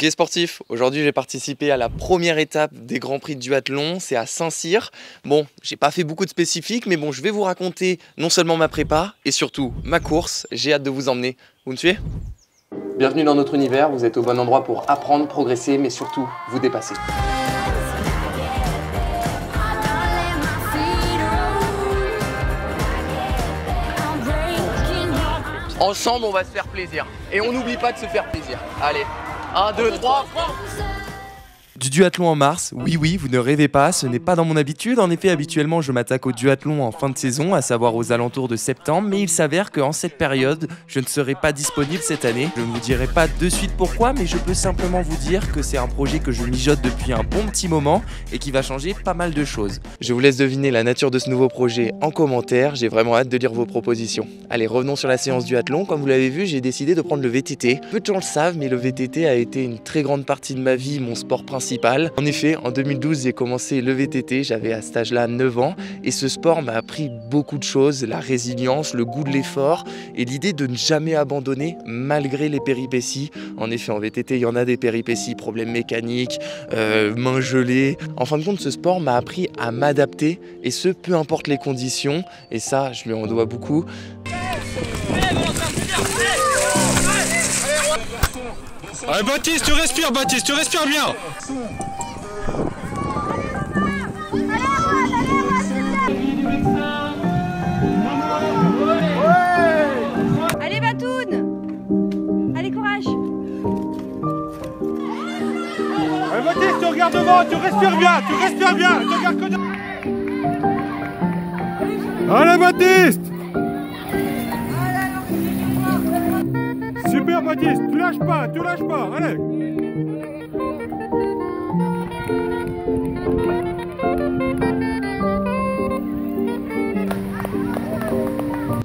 Ok sportif, aujourd'hui j'ai participé à la première étape des Grands Prix de duathlon, c'est à Saint-Cyr. Bon, j'ai pas fait beaucoup de spécifiques, mais bon, je vais vous raconter non seulement ma prépa, et surtout ma course. J'ai hâte de vous emmener. Vous me suivez? Bienvenue dans notre univers, vous êtes au bon endroit pour apprendre, progresser, mais surtout vous dépasser. Ensemble, on va se faire plaisir. Et on n'oublie pas de se faire plaisir. Allez, 1, 2, 3, Du duathlon en mars, oui, vous ne rêvez pas, ce n'est pas dans mon habitude. En effet, habituellement, je m'attaque au duathlon en fin de saison, à savoir aux alentours de septembre. Mais il s'avère qu'en cette période, je ne serai pas disponible cette année. Je ne vous dirai pas de suite pourquoi, mais je peux simplement vous dire que c'est un projet que je mijote depuis un bon petit moment et qui va changer pas mal de choses. Je vous laisse deviner la nature de ce nouveau projet en commentaire. J'ai vraiment hâte de lire vos propositions. Allez, revenons sur la séance duathlon. Comme vous l'avez vu, j'ai décidé de prendre le VTT. Peu de gens le savent, mais le VTT a été une très grande partie de ma vie, mon sport principal. En effet, en 2012, j'ai commencé le VTT, j'avais à cet âge-là 9 ans et ce sport m'a appris beaucoup de choses, la résilience, le goût de l'effort et l'idée de ne jamais abandonner malgré les péripéties. En effet, en VTT, il y en a des péripéties, problèmes mécaniques, mains gelées. En fin de compte, ce sport m'a appris à m'adapter et ce, peu importe les conditions et ça, je lui en dois beaucoup. Allez Baptiste, tu respires bien. Allez Batoun. Allez courage. Allez Baptiste, tu regardes devant, tu respires bien, tu regardes que devant. Allez Baptiste. Super Baptiste, tu lâches pas, allez.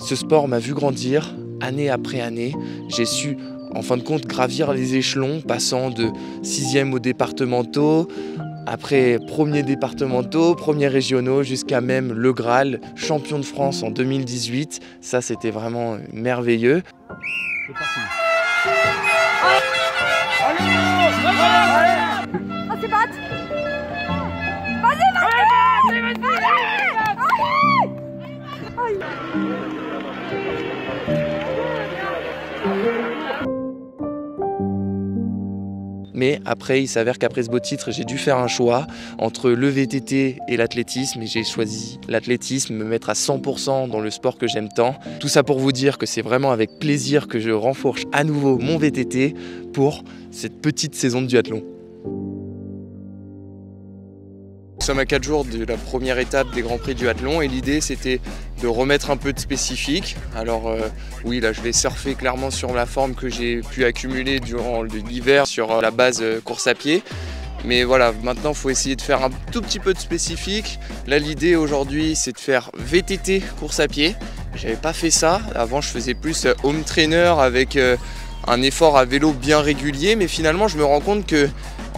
Ce sport m'a vu grandir, année après année. J'ai su, en fin de compte, gravir les échelons, passant de 6e aux départementaux, après premiers départementaux, premiers régionaux, jusqu'à même le Graal, champion de France en 2018. Ça, c'était vraiment merveilleux. C'est parti. Oh c'est Bat. Vas-y. Mais après, il s'avère qu'après ce beau titre, j'ai dû faire un choix entre le VTT et l'athlétisme. Et j'ai choisi l'athlétisme, me mettre à 100% dans le sport que j'aime tant. Tout ça pour vous dire que c'est vraiment avec plaisir que je renforce à nouveau mon VTT pour cette petite saison de duathlon. Nous sommes à 4 jours de la première étape des Grands Prix de duathlon et l'idée c'était de remettre un peu de spécifique. Alors oui, là je vais surfer clairement sur la forme que j'ai pu accumuler durant l'hiver sur la base course à pied. Mais voilà, maintenant il faut essayer de faire un tout petit peu de spécifique. Là l'idée aujourd'hui c'est de faire VTT course à pied. J'avais pas fait ça, avant je faisais plus home trainer avec un effort à vélo bien régulier, mais finalement je me rends compte que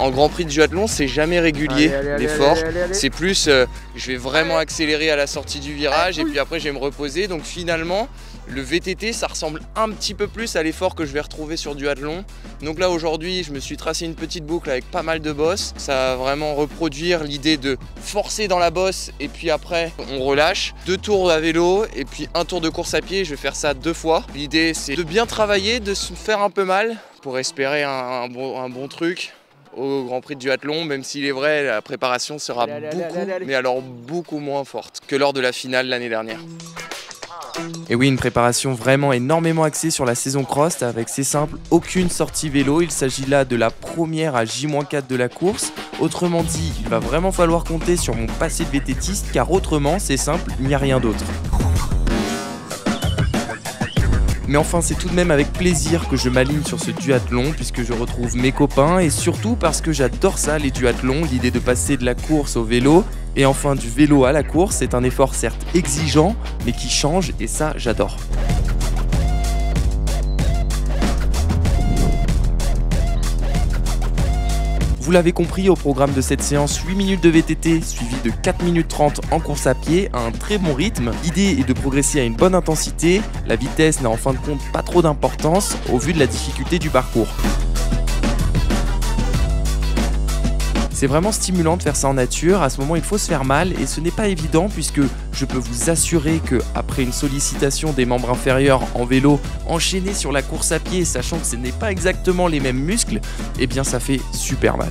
en Grand Prix de duathlon, c'est jamais régulier l'effort. C'est plus, je vais vraiment accélérer à la sortie du virage et puis après je vais me reposer. Donc finalement, le VTT, ça ressemble un petit peu plus à l'effort que je vais retrouver sur duathlon. Donc là aujourd'hui, je me suis tracé une petite boucle avec pas mal de bosses. Ça va vraiment reproduire l'idée de forcer dans la bosse et puis après on relâche. 2 tours à vélo et puis 1 tour de course à pied. Je vais faire ça 2 fois. L'idée c'est de bien travailler, de se faire un peu mal pour espérer un bon truc au Grand Prix de duathlon, même s'il est vrai, la préparation sera mais alors beaucoup moins forte que lors de la finale l'année dernière. Et oui, une préparation vraiment énormément axée sur la saison cross avec c'est simple, aucune sortie vélo. Il s'agit là de la première à J-4 de la course. Autrement dit, il va vraiment falloir compter sur mon passé de VTTiste car autrement, c'est simple, il n'y a rien d'autre. Mais enfin, c'est tout de même avec plaisir que je m'aligne sur ce duathlon puisque je retrouve mes copains et surtout parce que j'adore ça, les duathlons, l'idée de passer de la course au vélo et enfin du vélo à la course. C'est un effort certes exigeant mais qui change et ça, j'adore. Vous l'avez compris, au programme de cette séance, 8 minutes de VTT suivi de 4 minutes 30 en course à pied à un très bon rythme. L'idée est de progresser à une bonne intensité, la vitesse n'a en fin de compte pas trop d'importance au vu de la difficulté du parcours. C'est vraiment stimulant de faire ça en nature, à ce moment il faut se faire mal et ce n'est pas évident puisque je peux vous assurer que après une sollicitation des membres inférieurs en vélo, enchaîné sur la course à pied, sachant que ce n'est pas exactement les mêmes muscles, eh bien ça fait super mal.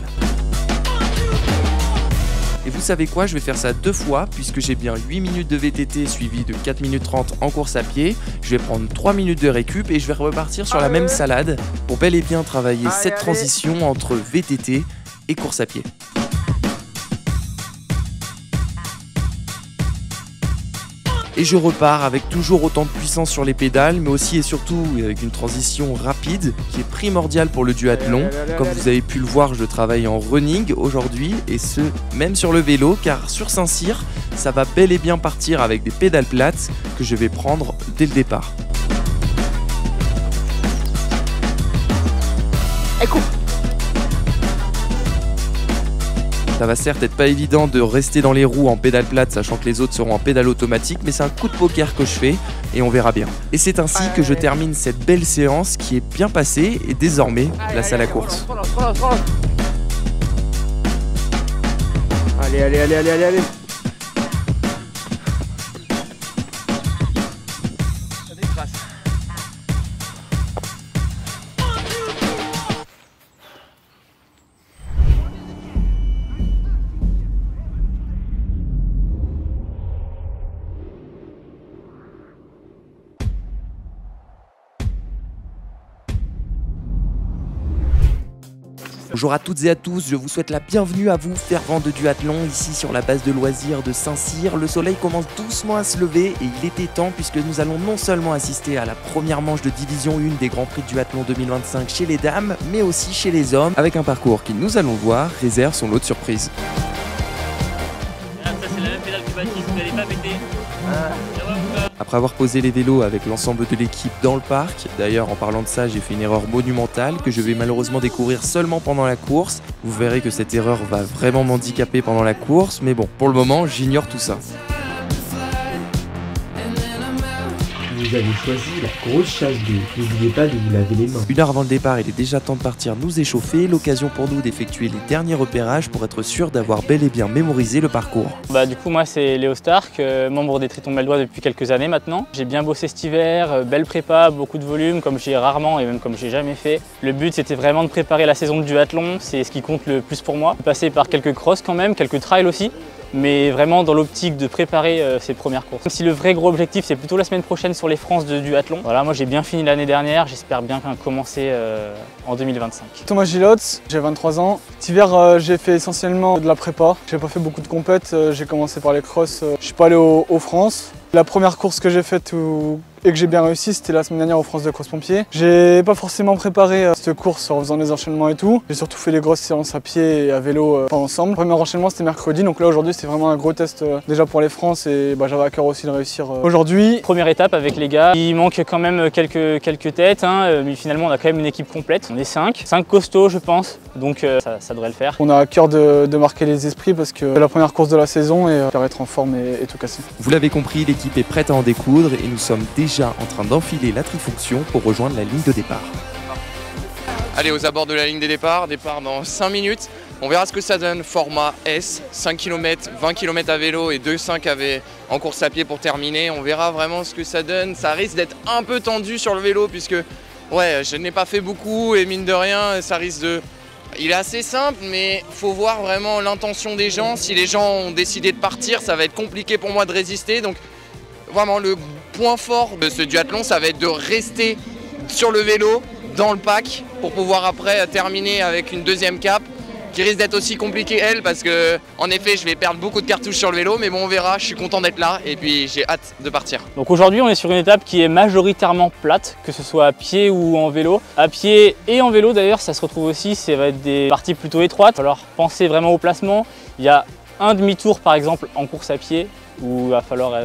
Et vous savez quoi, je vais faire ça 2 fois puisque j'ai bien 8 minutes de VTT suivi de 4 minutes 30 en course à pied. Je vais prendre 3 minutes de récup et je vais repartir sur la même salade pour bel et bien travailler cette transition entre VTT et course à pied. Et je repars avec toujours autant de puissance sur les pédales, mais aussi et surtout avec une transition rapide qui est primordiale pour le duathlon. Comme vous avez pu le voir, je travaille en running aujourd'hui, et ce, même sur le vélo, car sur Saint-Cyr, ça va bel et bien partir avec des pédales plates que je vais prendre dès le départ. Ça va certes être pas évident de rester dans les roues en pédale plate, sachant que les autres seront en pédale automatique, mais c'est un coup de poker que je fais et on verra bien. Et c'est ainsi que je termine cette belle séance qui est bien passée et désormais place à la course. Allez. Bonjour à toutes et à tous, je vous souhaite la bienvenue à vous, fervents de duathlon, ici sur la base de loisirs de Saint-Cyr. Le soleil commence doucement à se lever et il était temps puisque nous allons non seulement assister à la première manche de Division 1 des Grands Prix de duathlon 2025 chez les dames, mais aussi chez les hommes, avec un parcours qui, nous allons voir, réserve son lot de surprises. Ça c'est la même pédale que Baptiste, vous n'allez pas péter. Après avoir posé les vélos avec l'ensemble de l'équipe dans le parc, d'ailleurs en parlant de ça j'ai fait une erreur monumentale que je vais malheureusement découvrir seulement pendant la course. Vous verrez que cette erreur va vraiment m'handicaper pendant la course, mais bon, pour le moment j'ignore tout ça. Vous avez choisi la grosse chasse d'eau. N'oubliez pas de vous laver les mains. 1 heure avant le départ, il est déjà temps de partir nous échauffer, l'occasion pour nous d'effectuer les derniers repérages pour être sûr d'avoir bel et bien mémorisé le parcours. Du coup moi c'est Léo Stark, membre des Tritons Meldois depuis quelques années maintenant. J'ai bien bossé cet hiver, belle prépa, beaucoup de volume comme j'ai rarement et même comme j'ai jamais fait. Le but c'était vraiment de préparer la saison de duathlon, c'est ce qui compte le plus pour moi. Passer par quelques crosses quand même, quelques trails aussi, mais vraiment dans l'optique de préparer ces premières courses. Même si le vrai gros objectif c'est plutôt la semaine prochaine sur les France de duathlon. Voilà, moi j'ai bien fini l'année dernière, j'espère bien commencer en 2025. Thomas Gilotz, j'ai 23 ans. Cet hiver j'ai fait essentiellement de la prépa. J'ai pas fait beaucoup de compètes, j'ai commencé par les crosses. Je suis pas allé aux France. La première course que j'ai faite et que j'ai bien réussi, c'était la semaine dernière aux France de cross-pompier. J'ai pas forcément préparé cette course en faisant des enchaînements et tout. J'ai surtout fait des grosses séances à pied et à vélo pas ensemble. Le premier enchaînement c'était mercredi, donc là aujourd'hui c'était vraiment un gros test déjà pour les France et j'avais à cœur aussi de réussir aujourd'hui. Première étape avec les gars, il manque quand même quelques têtes, mais finalement on a quand même une équipe complète. On est 5 costauds je pense, donc ça devrait le faire. On a à cœur de marquer les esprits parce que c'est la première course de la saison et faire être en forme et tout casser. Vous l'avez compris, l'équipe est prête à en découdre et nous sommes déjà en train d'enfiler la trifonction pour rejoindre la ligne de départ. Allez, aux abords de la ligne des départs, départ dans 5 minutes. On verra ce que ça donne, format S, 5 km, 20 km à vélo et 2,5 en course à pied pour terminer. On verra vraiment ce que ça donne. Ça risque d'être un peu tendu sur le vélo puisque je n'ai pas fait beaucoup et mine de rien, ça risque de... Il est assez simple, mais il faut voir vraiment l'intention des gens. Si les gens ont décidé de partir, ça va être compliqué pour moi de résister. Donc vraiment, le point fort de ce duathlon, ça va être de rester sur le vélo, dans le pack, pour pouvoir après terminer avec une deuxième cape, qui risque d'être aussi compliquée elle, parce que en effet, je vais perdre beaucoup de cartouches sur le vélo, mais bon, on verra. Je suis content d'être là et puis j'ai hâte de partir. Donc aujourd'hui, on est sur une étape qui est majoritairement plate, que ce soit à pied ou en vélo. À pied et en vélo d'ailleurs, ça se retrouve aussi, ça va être des parties plutôt étroites. Il va falloir penser vraiment au placement. Il y a un demi-tour par exemple en course à pied, où il va falloir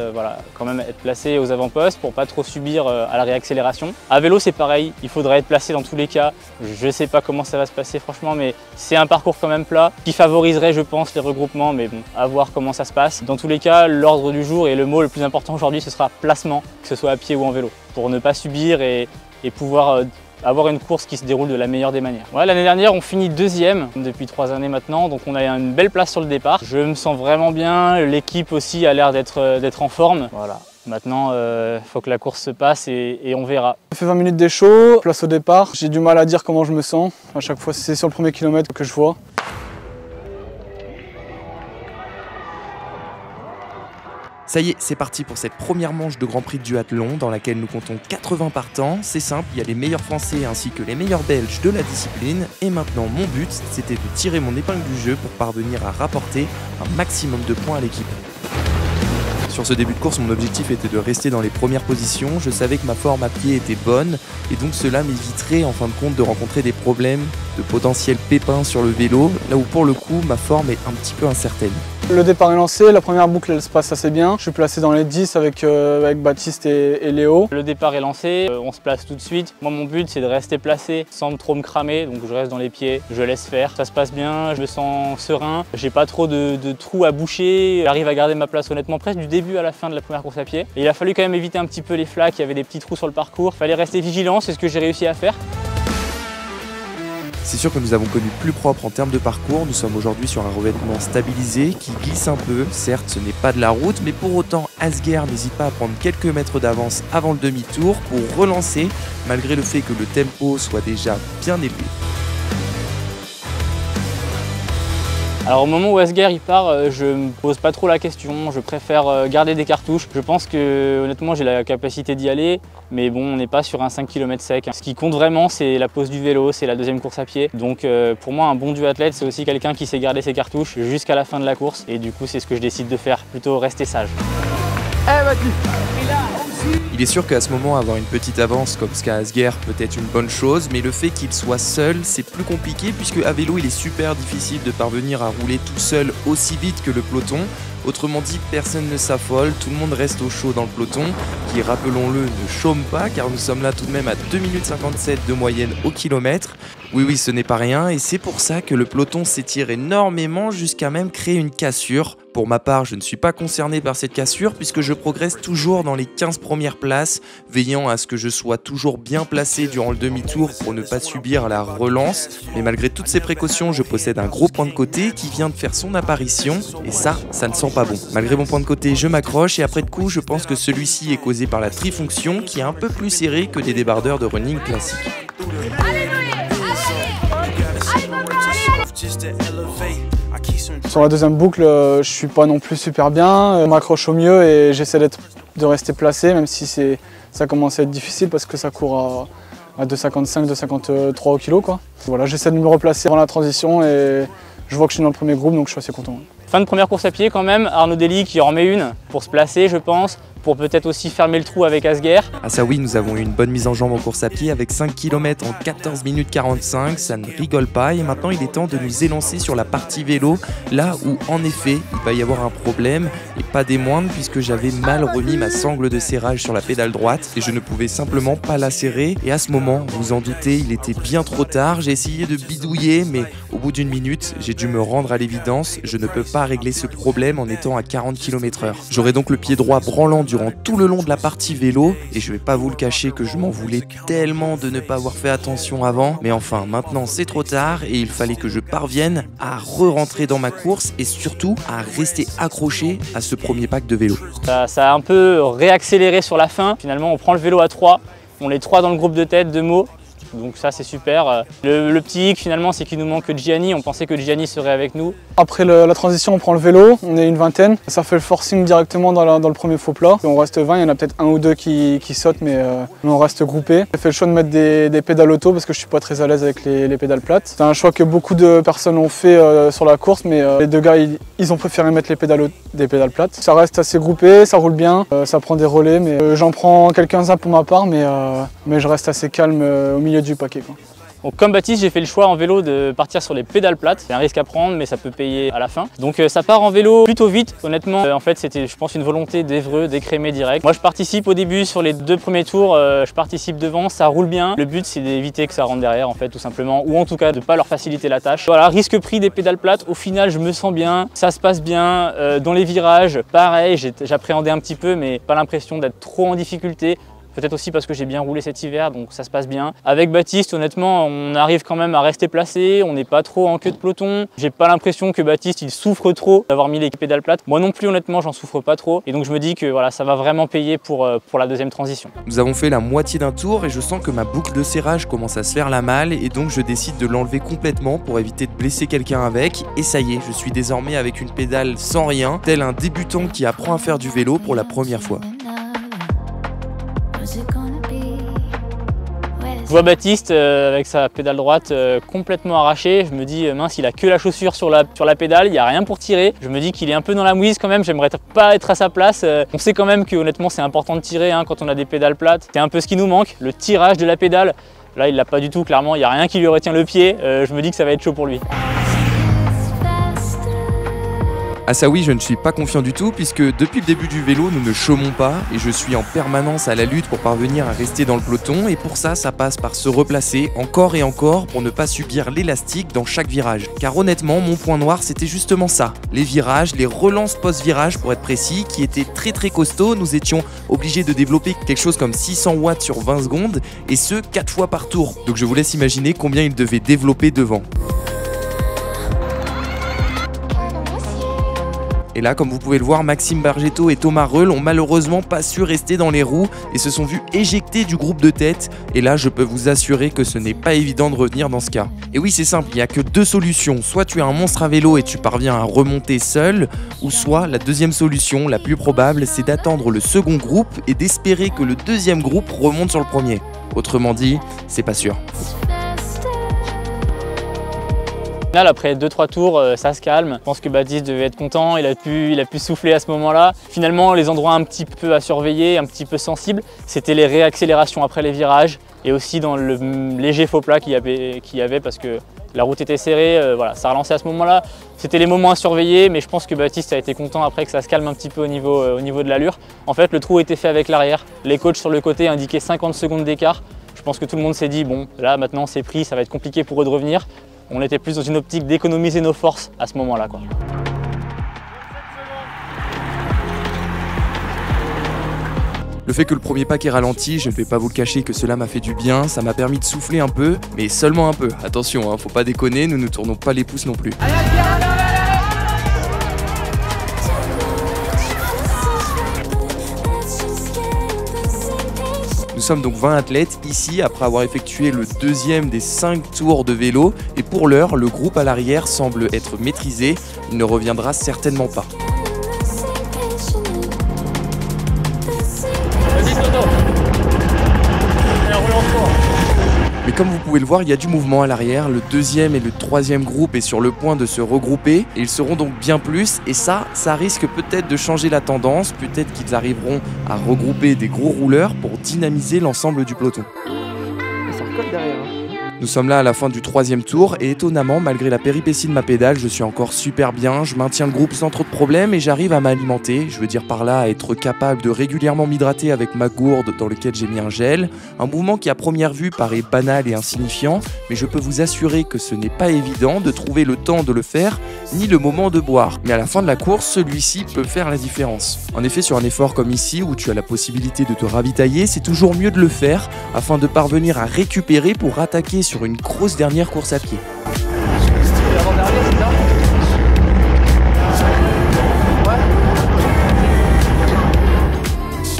quand même être placé aux avant-postes pour pas trop subir à la réaccélération. À vélo c'est pareil, il faudrait être placé dans tous les cas. Je sais pas comment ça va se passer franchement, mais c'est un parcours quand même plat qui favoriserait je pense les regroupements, mais bon, à voir comment ça se passe. Dans tous les cas, l'ordre du jour et le mot le plus important aujourd'hui ce sera placement, que ce soit à pied ou en vélo, pour ne pas subir et pouvoir avoir une course qui se déroule de la meilleure des manières. Ouais, l'année dernière, on finit 2e depuis 3 années maintenant, donc on a une belle place sur le départ. Je me sens vraiment bien, l'équipe aussi a l'air d'être en forme. Voilà. Maintenant, faut que la course se passe et on verra. J'ai fait 20 minutes des chauds, place au départ. J'ai du mal à dire comment je me sens. À chaque fois, c'est sur le premier kilomètre que je vois. Ça y est, c'est parti pour cette première manche de Grand Prix de duathlon dans laquelle nous comptons 80 partants. C'est simple, il y a les meilleurs Français ainsi que les meilleurs Belges de la discipline. Et maintenant, mon but, c'était de tirer mon épingle du jeu pour parvenir à rapporter un maximum de points à l'équipe. Sur ce début de course, mon objectif était de rester dans les premières positions. Je savais que ma forme à pied était bonne et donc cela m'éviterait en fin de compte de rencontrer des problèmes, de potentiels pépins sur le vélo, là où pour le coup, ma forme est un petit peu incertaine. Le départ est lancé, la première boucle elle se passe assez bien. Je suis placé dans les 10 avec Baptiste et Léo. Le départ est lancé, on se place tout de suite. Moi mon but c'est de rester placé sans trop me cramer, donc je reste dans les pieds, je laisse faire. Ça se passe bien, je me sens serein, j'ai pas trop de trous à boucher. J'arrive à garder ma place honnêtement presque du début à la fin de la première course à pied. Et il a fallu quand même éviter un petit peu les flaques, il y avait des petits trous sur le parcours. Il fallait rester vigilant, c'est ce que j'ai réussi à faire. C'est sûr que nous avons connu plus propre en termes de parcours. Nous sommes aujourd'hui sur un revêtement stabilisé qui glisse un peu. Certes, ce n'est pas de la route, mais pour autant, Asger n'hésite pas à prendre quelques mètres d'avance avant le demi-tour pour relancer, malgré le fait que le tempo soit déjà bien élevé. Alors au moment où Asger il part, je me pose pas trop la question, je préfère garder des cartouches. Je pense que honnêtement j'ai la capacité d'y aller, mais bon on n'est pas sur un 5 km sec. Ce qui compte vraiment c'est la pose du vélo, c'est la deuxième course à pied. Donc pour moi un bon duathlète c'est aussi quelqu'un qui sait garder ses cartouches jusqu'à la fin de la course. Et du coup c'est ce que je décide de faire, plutôt rester sage. Il est sûr qu'à ce moment, avoir une petite avance comme ce qu'a Asger peut être une bonne chose, mais le fait qu'il soit seul, c'est plus compliqué puisque à vélo, il est super difficile de parvenir à rouler tout seul aussi vite que le peloton. Autrement dit, personne ne s'affole, tout le monde reste au chaud dans le peloton, qui, rappelons-le, ne chôme pas, car nous sommes là tout de même à 2 minutes 57 de moyenne au kilomètre. Oui, ce n'est pas rien, et c'est pour ça que le peloton s'étire énormément jusqu'à même créer une cassure. Pour ma part, je ne suis pas concerné par cette cassure puisque je progresse toujours dans les 15 premières places, veillant à ce que je sois toujours bien placé durant le demi-tour pour ne pas subir la relance. Mais malgré toutes ces précautions, je possède un gros point de côté qui vient de faire son apparition et ça ne sent pas bon. Malgré mon point de côté, je m'accroche et après de coup, je pense que celui-ci est causé par la trifonction qui est un peu plus serrée que des débardeurs de running classiques. Sur la deuxième boucle, je suis pas non plus super bien. Je m'accroche au mieux et j'essaie de rester placé, même si ça commence à être difficile parce que ça court à 2,55, 2,53 au kilo, quoi. Voilà, j'essaie de me replacer dans la transition et je vois que je suis dans le premier groupe, donc je suis assez content. Fin de première course à pied quand même, Arnaud Dely qui en remet une pour se placer je pense, pour peut-être aussi fermer le trou avec Asger. Ah ça oui, nous avons eu une bonne mise en jambe en course à pied avec 5 km en 14 minutes 45, ça ne rigole pas et maintenant il est temps de nous élancer sur la partie vélo, là où en effet il va y avoir un problème et pas des moindres puisque j'avais mal remis ma sangle de serrage sur la pédale droite et je ne pouvais simplement pas la serrer et à ce moment, vous en doutez, il était bien trop tard, j'ai essayé de bidouiller mais au bout d'une minute, j'ai dû me rendre à l'évidence, je ne peux pas régler ce problème en étant à 40 km/h. J'aurai donc le pied droit branlant durant tout le long de la partie vélo et je vais pas vous le cacher que je m'en voulais tellement de ne pas avoir fait attention avant, mais enfin maintenant c'est trop tard et il fallait que je parvienne à re-rentrer dans ma course et surtout à rester accroché à ce premier pack de vélo. Ça a un peu réaccéléré sur la fin, finalement on prend le vélo à 3, on est 3 dans le groupe de tête de Meaux. Donc ça c'est super. Le petit hic finalement c'est qu'il nous manque Gianni, on pensait que Gianni serait avec nous. Après la transition on prend le vélo, on est une vingtaine, ça fait le forcing directement dans le premier faux plat. On reste 20, il y en a peut-être un ou deux qui sautent mais on reste groupés. J'ai fait le choix de mettre des pédales auto parce que je suis pas très à l'aise avec les pédales plates. C'est un choix que beaucoup de personnes ont fait sur la course mais les deux gars ils ont préféré mettre des pédales plates. Ça reste assez groupé, ça roule bien, ça prend des relais mais j'en prends quelques-uns pour ma part mais je reste assez calme au milieu du paquet, quoi. Donc, comme Baptiste, j'ai fait le choix en vélo de partir sur les pédales plates. C'est un risque à prendre, mais ça peut payer à la fin. Donc ça part en vélo plutôt vite. Honnêtement, en fait, c'était, je pense, une volonté d'Évreux, d'écrémer direct. Moi, je participe au début sur les 2 premiers tours. Je participe devant, ça roule bien. Le but, c'est d'éviter que ça rentre derrière, en fait, tout simplement, ou en tout cas de ne pas leur faciliter la tâche. Voilà, risque pris des pédales plates. Au final, je me sens bien, ça se passe bien. Dans les virages, pareil, j'appréhendais un petit peu, mais pas l'impression d'être trop en difficulté. peut-être aussi parce que j'ai bien roulé cet hiver, donc ça se passe bien. Avec Baptiste, honnêtement, on arrive quand même à rester placé, on n'est pas trop en queue de peloton. J'ai pas l'impression que Baptiste il souffre trop d'avoir mis les pédales plates. Moi non plus, honnêtement, j'en souffre pas trop. Et donc je me dis que voilà, ça va vraiment payer pour la deuxième transition. Nous avons fait la moitié d'un tour et je sens que ma boucle de serrage commence à se faire la malle et donc je décide de l'enlever complètement pour éviter de blesser quelqu'un avec. Et ça y est, je suis désormais avec une pédale sans rien, tel un débutant qui apprend à faire du vélo pour la première fois. Je vois Baptiste avec sa pédale droite complètement arrachée. Je me dis mince, il a que la chaussure sur la pédale, il n'y a rien pour tirer. Je me dis qu'il est un peu dans la mouise quand même, j'aimerais pas être à sa place. On sait quand même que honnêtement c'est important de tirer hein, quand on a des pédales plates. C'est un peu ce qui nous manque, le tirage de la pédale. Là il l'a pas du tout, clairement, il n'y a rien qui lui retient le pied. Je me dis que ça va être chaud pour lui. Ah ça oui, je ne suis pas confiant du tout puisque depuis le début du vélo, nous ne chômons pas et je suis en permanence à la lutte pour parvenir à rester dans le peloton et pour ça passe par se replacer encore et encore pour ne pas subir l'élastique dans chaque virage. Car honnêtement, mon point noir c'était justement ça, les virages, les relances post-virage pour être précis, qui étaient très costauds. Nous étions obligés de développer quelque chose comme 600 watts sur 20 secondes et ce 4 fois par tour. Donc je vous laisse imaginer combien il devait développer devant. Et là, comme vous pouvez le voir, Maxime Bargetto et Thomas Reul ont malheureusement pas su rester dans les roues et se sont vus éjectés du groupe de tête. Et là, je peux vous assurer que ce n'est pas évident de revenir dans ce cas. Et oui, c'est simple, il n'y a que deux solutions. Soit tu es un monstre à vélo et tu parviens à remonter seul, ou soit la deuxième solution, la plus probable, c'est d'attendre le second groupe et d'espérer que le deuxième groupe remonte sur le premier. Autrement dit, c'est pas sûr. Après 2-3 tours, ça se calme. Je pense que Baptiste devait être content, il a pu souffler à ce moment-là. Finalement, les endroits un petit peu à surveiller, un petit peu sensibles, c'était les réaccélérations après les virages et aussi dans le léger faux plat qu'il y avait parce que la route était serrée, voilà, ça relançait à ce moment-là. C'était les moments à surveiller, mais je pense que Baptiste a été content après que ça se calme un petit peu au niveau de l'allure. En fait, le trou était fait avec l'arrière. Les coachs sur le côté indiquaient 50 secondes d'écart. Je pense que tout le monde s'est dit, bon, là maintenant c'est pris, ça va être compliqué pour eux de revenir. On était plus dans une optique d'économiser nos forces à ce moment-là. Le fait que le premier pack est ralenti, je ne vais pas vous le cacher que cela m'a fait du bien, ça m'a permis de souffler un peu, mais seulement un peu. Attention, hein, faut pas déconner, nous ne tournons pas les pouces non plus. Nous sommes donc 20 athlètes ici après avoir effectué le deuxième des 5 tours de vélo et pour l'heure, le groupe à l'arrière semble être maîtrisé, il ne reviendra certainement pas. Mais comme vous pouvez le voir, il y a du mouvement à l'arrière, le deuxième et le troisième groupe est sur le point de se regrouper et ils seront donc bien plus et ça risque peut-être de changer la tendance, peut-être qu'ils arriveront à regrouper des gros rouleurs pour dynamiser l'ensemble du peloton. Ça recolle derrière, hein. Nous sommes là à la fin du troisième tour et étonnamment, malgré la péripétie de ma pédale, je suis encore super bien, je maintiens le groupe sans trop de problèmes et j'arrive à m'alimenter, je veux dire par là à être capable de régulièrement m'hydrater avec ma gourde dans laquelle j'ai mis un gel, un mouvement qui à première vue paraît banal et insignifiant, mais je peux vous assurer que ce n'est pas évident de trouver le temps de le faire, ni le moment de boire. Mais à la fin de la course, celui-ci peut faire la différence. En effet, sur un effort comme ici, où tu as la possibilité de te ravitailler, c'est toujours mieux de le faire afin de parvenir à récupérer pour attaquer sur une grosse dernière course à pied.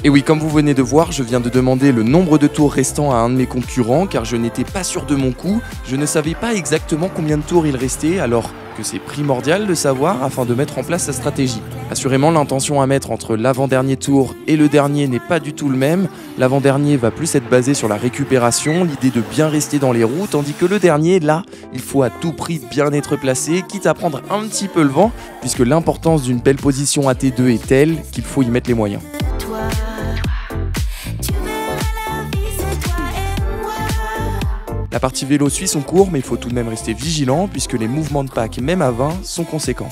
Et oui, comme vous venez de voir, je viens de demander le nombre de tours restants à un de mes concurrents car je n'étais pas sûr de mon coup, je ne savais pas exactement combien de tours il restait alors que c'est primordial de savoir afin de mettre en place sa stratégie. Assurément, l'intention à mettre entre l'avant-dernier tour et le dernier n'est pas du tout le même. L'avant-dernier va plus être basé sur la récupération, l'idée de bien rester dans les roues, tandis que le dernier, là, il faut à tout prix bien être placé, quitte à prendre un petit peu le vent, puisque l'importance d'une belle position à T2 est telle qu'il faut y mettre les moyens. La partie vélo suit son cours, mais il faut tout de même rester vigilant puisque les mouvements de pack, même à 20, sont conséquents.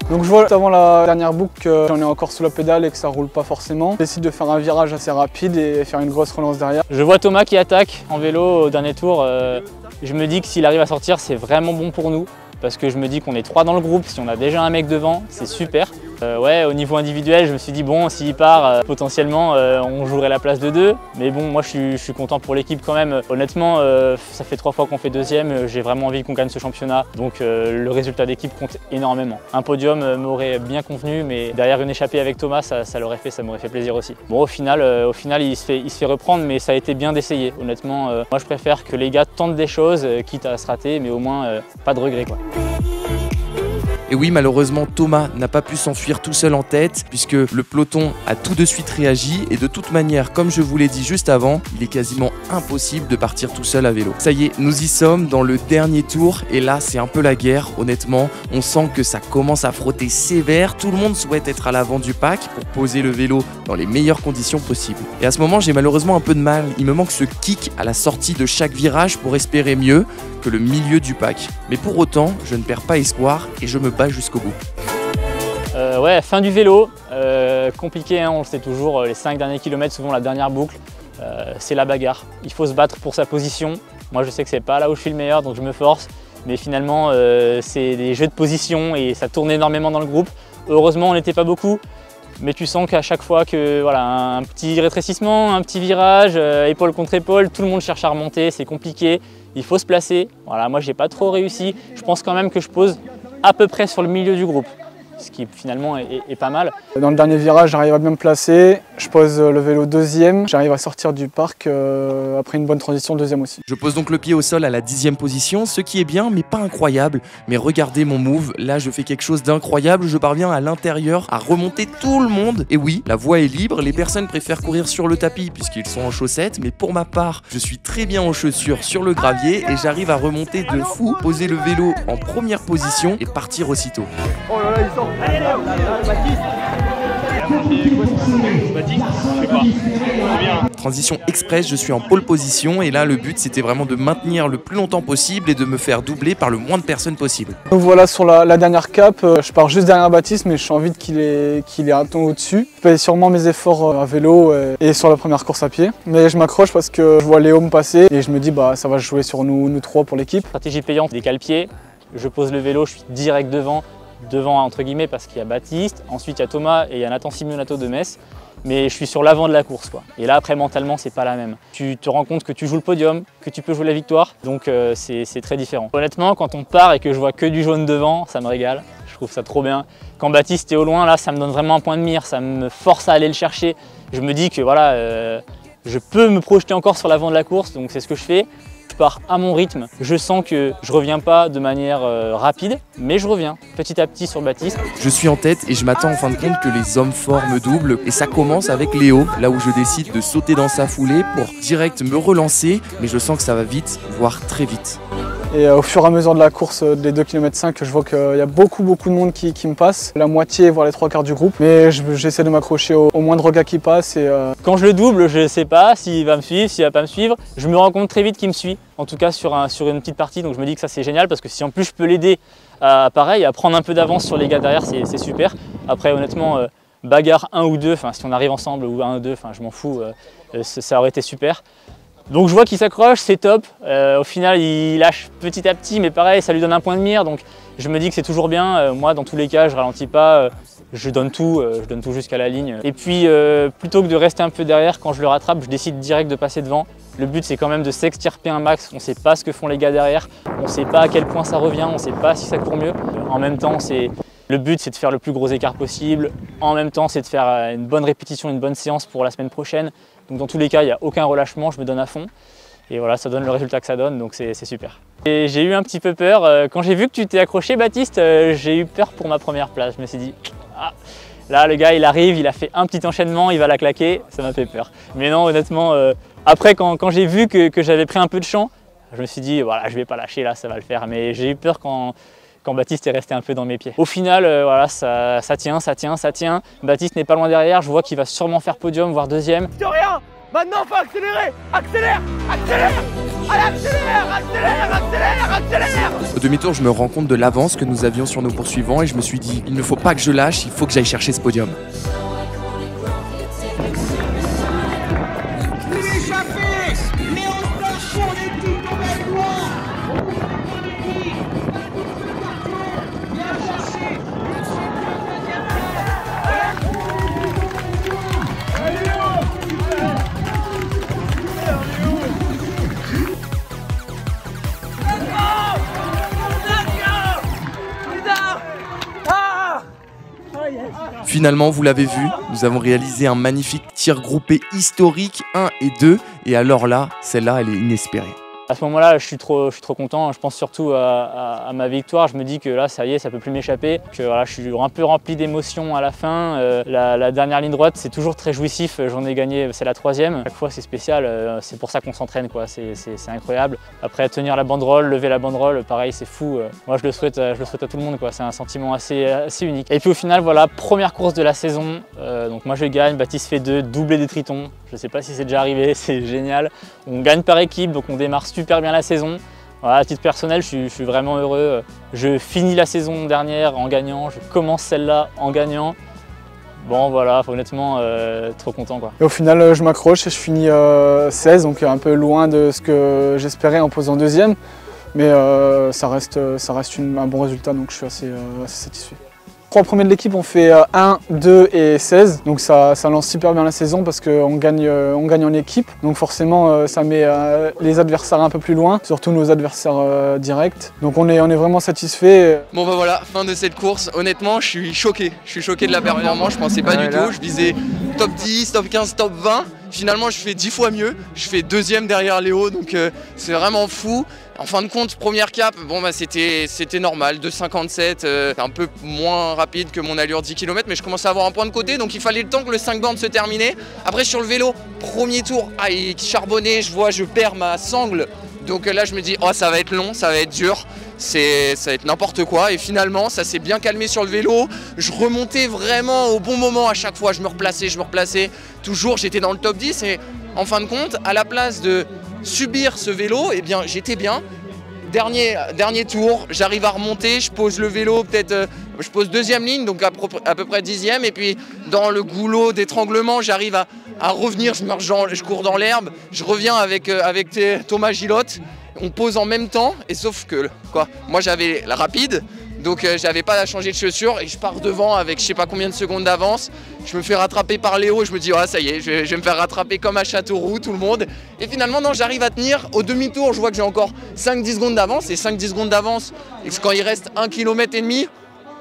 Donc je vois avant la dernière boucle que j'en ai encore sous la pédale et que ça roule pas forcément. Je décide de faire un virage assez rapide et faire une grosse relance derrière. Je vois Thomas qui attaque en vélo au dernier tour. Je me dis que s'il arrive à sortir, c'est vraiment bon pour nous. Parce que je me dis qu'on est 3 dans le groupe, si on a déjà un mec devant, c'est super. Ouais, au niveau individuel, je me suis dit bon, s'il part, potentiellement on jouerait la place de 2. Mais bon, moi je suis content pour l'équipe quand même. Honnêtement, ça fait 3 fois qu'on fait 2e, j'ai vraiment envie qu'on gagne ce championnat. Donc le résultat d'équipe compte énormément. Un podium m'aurait bien convenu, mais derrière une échappée avec Thomas, ça m'aurait fait plaisir aussi. Bon, au final il se fait reprendre, mais ça a été bien d'essayer. Honnêtement, moi je préfère que les gars tentent des choses, quitte à se rater, mais au moins pas de regrets quoi. Et oui, malheureusement, Thomas n'a pas pu s'enfuir tout seul en tête puisque le peloton a tout de suite réagi et de toute manière, comme je vous l'ai dit juste avant, il est quasiment impossible de partir tout seul à vélo. Ça y est, nous y sommes dans le dernier tour et là, c'est un peu la guerre, honnêtement. On sent que ça commence à frotter sévère, tout le monde souhaite être à l'avant du pack pour poser le vélo dans les meilleures conditions possibles. Et à ce moment, j'ai malheureusement un peu de mal, il me manque ce kick à la sortie de chaque virage pour espérer mieux que le milieu du pack. Mais pour autant, je ne perds pas espoir et je me bats jusqu'au bout. Ouais, fin du vélo, compliqué, hein, on le sait toujours, les 5 derniers kilomètres, souvent la dernière boucle, c'est la bagarre. Il faut se battre pour sa position. Moi je sais que c'est pas là où je suis le meilleur, donc je me force. Mais finalement, c'est des jeux de position et ça tourne énormément dans le groupe. Heureusement, on n'était pas beaucoup. Mais tu sens qu'à chaque fois que voilà, un petit rétrécissement, un petit virage, épaule contre épaule, tout le monde cherche à remonter, c'est compliqué, il faut se placer. Voilà, moi j'ai pas trop réussi, je pense quand même que je pose à peu près sur le milieu du groupe, ce qui finalement est pas mal. Dans le dernier virage, j'arrive à bien me placer, je pose le vélo 2e, j'arrive à sortir du parc après une bonne transition 2e aussi. Je pose donc le pied au sol à la 10e position, ce qui est bien mais pas incroyable. Mais regardez mon move, là je fais quelque chose d'incroyable, je parviens à l'intérieur à remonter tout le monde. Et oui, la voie est libre, les personnes préfèrent courir sur le tapis puisqu'ils sont en chaussettes, mais pour ma part, je suis très bien en chaussures sur le gravier et j'arrive à remonter de fou, poser le vélo en première position et partir aussitôt. Oh là là, il sort. Transition express, je suis en pole position et là le but c'était vraiment de maintenir le plus longtemps possible et de me faire doubler par le moins de personnes possible. Donc voilà, sur la dernière cape, je pars juste derrière Baptiste, mais je suis envie qu'il ait un ton au-dessus. Je paye sûrement mes efforts à vélo et sur la première course à pied. Mais je m'accroche parce que je vois Léo me passer et je me dis bah ça va jouer sur nous trois pour l'équipe. Stratégie payante, décale pied, je pose le vélo, je suis direct devant entre guillemets parce qu'il y a Baptiste, ensuite il y a Thomas et il y a Nathan Simeonato de Metz, mais je suis sur l'avant de la course quoi. Et là après mentalement c'est pas la même. Tu te rends compte que tu joues le podium, que tu peux jouer la victoire, donc c'est très différent. Honnêtement quand on part et que je vois que du jaune devant, ça me régale, je trouve ça trop bien. Quand Baptiste est au loin là, ça me donne vraiment un point de mire, ça me force à aller le chercher. Je me dis que voilà, je peux me projeter encore sur l'avant de la course, donc c'est ce que je fais. Je pars à mon rythme, je sens que je reviens pas de manière rapide, mais je reviens petit à petit sur Baptiste. Je suis en tête et je m'attends en fin de compte que les hommes forts me doublent et ça commence avec Léo, là où je décide de sauter dans sa foulée pour direct me relancer, mais je sens que ça va vite, voire très vite. Et au fur et à mesure de la course des 2,5 km, je vois qu'il y a beaucoup de monde qui me passe, la moitié voire les 3/4 du groupe, mais j'essaie de m'accrocher au moindre gars qui passe. Quand je le double, je ne sais pas s'il va me suivre, s'il va pas me suivre, je me rends compte très vite qu'il me suit, en tout cas sur une petite partie, donc je me dis que ça c'est génial parce que si en plus je peux l'aider à prendre un peu d'avance sur les gars derrière, c'est super. Après honnêtement, bagarre 1 ou 2, si on arrive ensemble ou 1 ou 2, je m'en fous, ça aurait été super. Donc je vois qu'il s'accroche, c'est top. Au final, il lâche petit à petit, mais pareil, ça lui donne un point de mire. Donc je me dis que c'est toujours bien. Moi, dans tous les cas, je ralentis pas. Je donne tout jusqu'à la ligne. Et puis, plutôt que de rester un peu derrière, quand je le rattrape, je décide direct de passer devant. Le but, c'est quand même de s'extirper un max. On ne sait pas ce que font les gars derrière. On ne sait pas à quel point ça revient. On ne sait pas si ça court mieux. En même temps, le but, c'est de faire le plus gros écart possible. En même temps, c'est de faire une bonne répétition, une bonne séance pour la semaine prochaine. Donc dans tous les cas, il n'y a aucun relâchement, je me donne à fond. Et voilà, ça donne le résultat que ça donne, donc c'est super. Et j'ai eu un petit peu peur. Quand j'ai vu que tu t'es accroché, Baptiste, j'ai eu peur pour ma première place. Je me suis dit, ah, là le gars il arrive, il a fait un petit enchaînement, il va la claquer, ça m'a fait peur. Mais non, honnêtement, après quand j'ai vu que j'avais pris un peu de champ, je me suis dit, voilà, je vais pas lâcher là, ça va le faire. Mais j'ai eu peur quand Baptiste est resté un peu dans mes pieds. Au final, voilà, ça tient. Baptiste n'est pas loin derrière, je vois qu'il va sûrement faire podium, voire deuxième. De rien. Maintenant, faut accélérer. Accélère. Allez, accélère. Au demi-tour, je me rends compte de l'avance que nous avions sur nos poursuivants et je me suis dit, il ne faut pas que je lâche, il faut que j'aille chercher ce podium. Finalement, vous l'avez vu, nous avons réalisé un magnifique tir groupé historique 1 et 2. Et alors là, celle-là, elle est inespérée. À ce moment-là, je suis trop content. Je pense surtout à ma victoire. Je me dis que là, ça y est, ça peut plus m'échapper. Que voilà, je suis un peu rempli d'émotions à la fin. La dernière ligne droite, c'est toujours très jouissif. J'en ai gagné, c'est la 3e. Chaque fois, c'est spécial. C'est pour ça qu'on s'entraîne, quoi. C'est incroyable. Après, tenir la banderole, lever la banderole, pareil, c'est fou. Moi, je le souhaite à tout le monde, quoi. C'est un sentiment assez unique. Et puis au final, voilà, première course de la saison. Donc moi, je gagne. Baptiste fait 2, doublé des tritons. Je ne sais pas si c'est déjà arrivé, c'est génial. On gagne par équipe, donc on démarre super bien la saison. Voilà, à titre personnel, je suis vraiment heureux. Je finis la saison dernière en gagnant, je commence celle-là en gagnant. Bon voilà, honnêtement, trop content, quoi. Et au final, je m'accroche et je finis 16, donc un peu loin de ce que j'espérais en posant 2e. Mais ça reste un bon résultat, donc je suis assez satisfait. 3 premiers de l'équipe ont fait 1, 2 et 16, donc ça lance super bien la saison parce qu'on gagne en équipe. Donc forcément ça met les adversaires un peu plus loin, surtout nos adversaires directs. Donc on est vraiment satisfait. Bon bah voilà, fin de cette course. Honnêtement, je suis choqué de la performance, je pensais pas du tout. Je visais top 10, top 15, top 20. Finalement, je fais 10 fois mieux. Je fais 2e derrière Léo, donc c'est vraiment fou. En fin de compte, première cap, bon bah c'était normal, 2,57, un peu moins rapide que mon allure 10 km, mais je commençais à avoir un point de côté, donc il fallait le temps que le 5 bornes se terminait. Après sur le vélo, premier tour, il charbonnait, je perds ma sangle, donc là je me dis, oh ça va être long, ça va être dur, ça va être n'importe quoi, et finalement ça s'est bien calmé sur le vélo. Je remontais vraiment au bon moment à chaque fois, je me replaçais, toujours j'étais dans le top 10, et en fin de compte, à la place de subir ce vélo, eh bien j'étais bien. Dernier tour, j'arrive à remonter, je pose le vélo, je pose 2e ligne, donc à peu près 10e, et puis dans le goulot d'étranglement, j'arrive à revenir, je cours dans l'herbe, je reviens avec Thomas Gilotte, on pose en même temps, et sauf que moi j'avais la rapide, donc j'avais pas à changer de chaussures et je pars devant avec je sais pas combien de secondes d'avance. Je me fais rattraper par Léo et je me dis ah ça y est, je vais me faire rattraper comme à Châteauroux tout le monde. Et finalement non, j'arrive à tenir au demi-tour, je vois que j'ai encore 5-10 secondes d'avance, et 5-10 secondes d'avance, et quand il reste 1,5 km,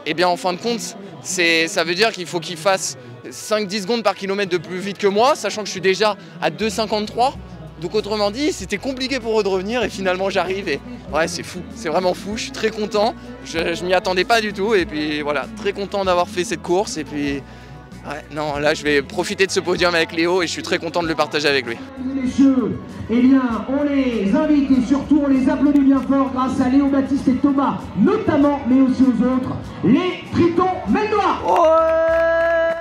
eh bien en fin de compte, ça veut dire qu'il faut qu'il fasse 5-10 secondes par kilomètre de plus vite que moi, sachant que je suis déjà à 2,53. Donc autrement dit, c'était compliqué pour eux de revenir, et finalement j'arrive et ouais c'est fou, c'est vraiment fou, je suis très content, je m'y attendais pas du tout, et puis voilà, très content d'avoir fait cette course, et puis ouais, non, là je vais profiter de ce podium avec Léo et je suis très content de le partager avec lui. Messieurs, eh bien on les invite et surtout on les applaudit bien fort grâce à Léo, Baptiste et Thomas notamment, mais aussi aux autres, les Tritons Melnois.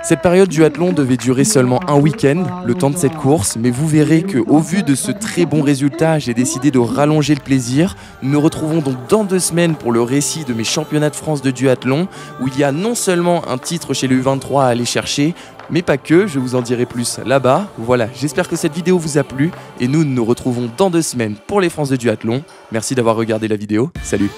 Cette période duathlon devait durer seulement un week-end, le temps de cette course, mais vous verrez qu'au vu de ce très bon résultat, j'ai décidé de rallonger le plaisir. Nous nous retrouvons donc dans 2 semaines pour le récit de mes championnats de France de duathlon, où il y a non seulement un titre chez le U23 à aller chercher, mais pas que, je vous en dirai plus là-bas. Voilà, j'espère que cette vidéo vous a plu, et nous nous retrouvons dans 2 semaines pour les France de duathlon. Merci d'avoir regardé la vidéo, salut!